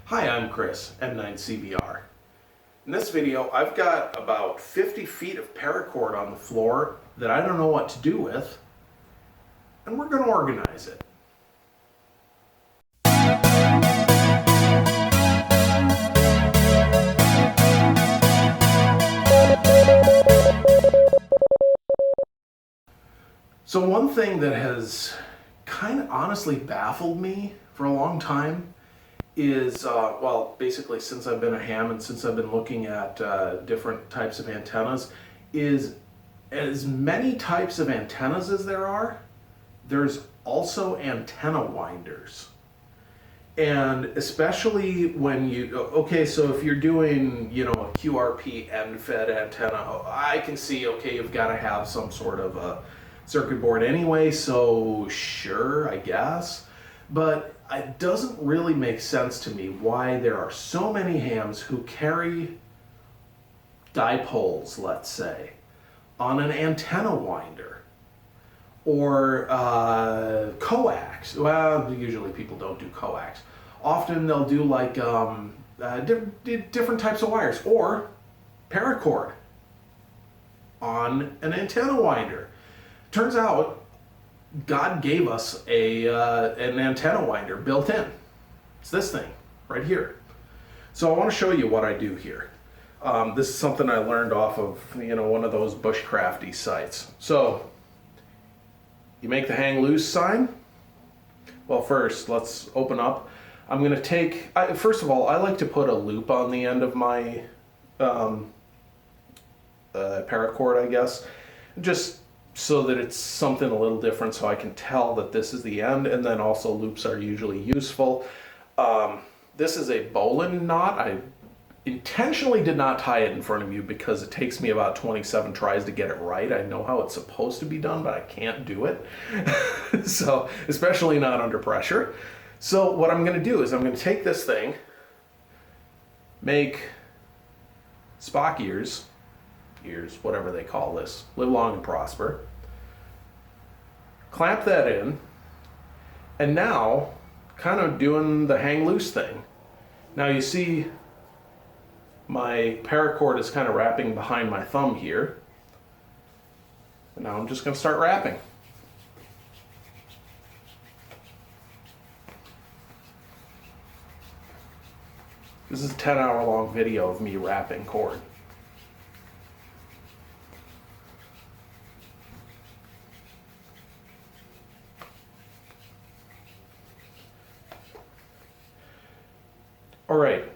Hi, I'm Chris, M9CVR. In this video, I've got about 50 feet of paracord on the floor that I don't know what to do with, and we're going to organize it. So one thing that has kind of honestly baffled me for a long time is, well, basically since I've been a ham and since I've been looking at different types of antennas, is as many types of antennas as there are, there's also antenna winders. And especially when okay, so if you're doing, a QRP end-fed antenna, I can see, okay, you've got to have some sort of a circuit board anyway, so sure, I guess. But it doesn't really make sense to me why there are so many hams who carry dipoles, let's say, on an antenna winder. Or coax. Well, usually people don't do coax. Often they'll do like different types of wires, or paracord on an antenna winder. Turns out God gave us an antenna winder built in. It's this thing right here. So I want to show you what I do here. This is something I learned off of one of those bushcrafty sites. So you make the hang loose sign. Well, first let's open up. I'm going to take, first of all, I like to put a loop on the end of my paracord, I guess, just so that it's something a little different, so I can tell that this is the end. And then also loops are usually useful. This is a bowline knot. I intentionally did not tie it in front of you because it takes me about 27 tries to get it right. I know how it's supposed to be done, but I can't do it. So, especially not under pressure. So what I'm going to do is I'm going to take this thing, make Spock ears, whatever they call this, live long and prosper, clamp that in, and now kind of doing the hang loose thing. Now you see my paracord is kind of wrapping behind my thumb here, and now I'm just going to start wrapping. This is a 10-hour long video of me wrapping cord. All right.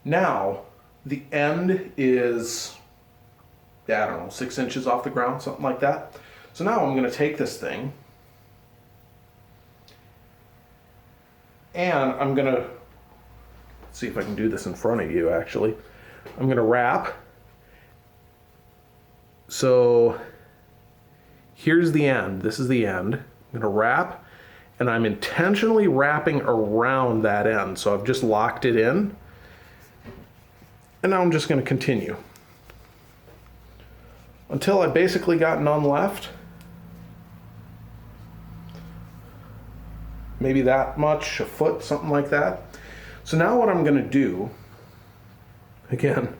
Now, the end is, I don't know, 6 inches off the ground, something like that. So now I'm going to take this thing and I'm going to, see if I can do this in front of you actually. I'm going to wrap. So here's the end. This is the end. I'm going to wrap, and I'm intentionally wrapping around that end. So I've just locked it in. And now I'm just going to continue until I basically got none left. Maybe that much, a foot, something like that. So now what I'm going to do, again,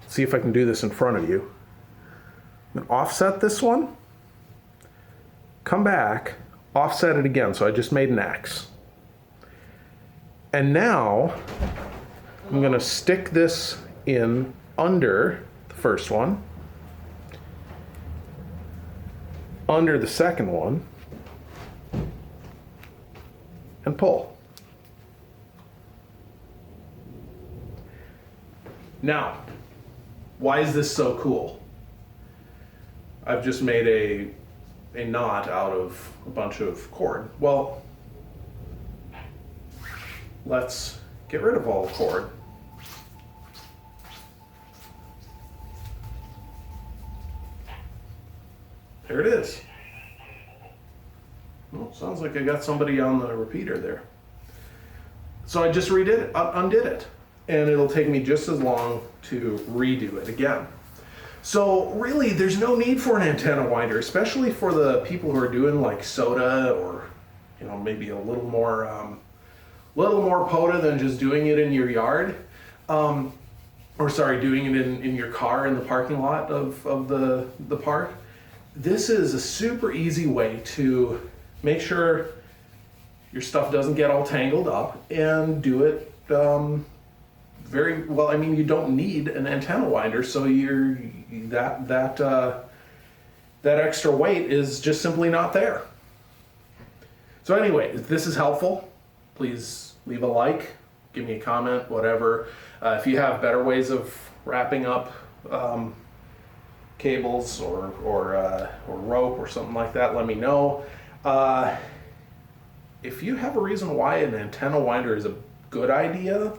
see if I can do this in front of you. I'm going to offset this one, come back, offset it again. So I just made an X. And now I'm going to stick this in under the first one, under the second one, and pull. Now, why is this so cool? I've just made a knot out of a bunch of cord. Well, let's get rid of all the cord. There it is. Well, sounds like I got somebody on the repeater there. So I just undid it. And it'll take me just as long to redo it again. So really, there's no need for an antenna winder, especially for the people who are doing like soda or maybe a little more little more potent than just doing it in your yard, or sorry, doing it in your car in the parking lot of the park. This is a super easy way to make sure your stuff doesn't get all tangled up and do it very well. I mean, you don't need an antenna winder, so that extra weight is just simply not there. So anyway, if this is helpful, please leave a like, give me a comment, whatever. If you have better ways of wrapping up cables or rope or something like that, let me know. If you have a reason why an antenna winder is a good idea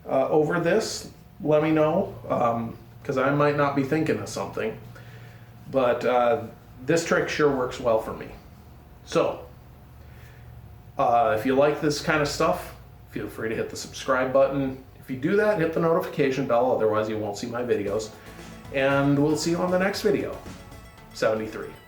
over this, let me know, because I might not be thinking of something. But this trick sure works well for me. So, if you like this kind of stuff, feel free to hit the subscribe button. If you do that, hit the notification bell, otherwise you won't see my videos. And we'll see you on the next video. 73.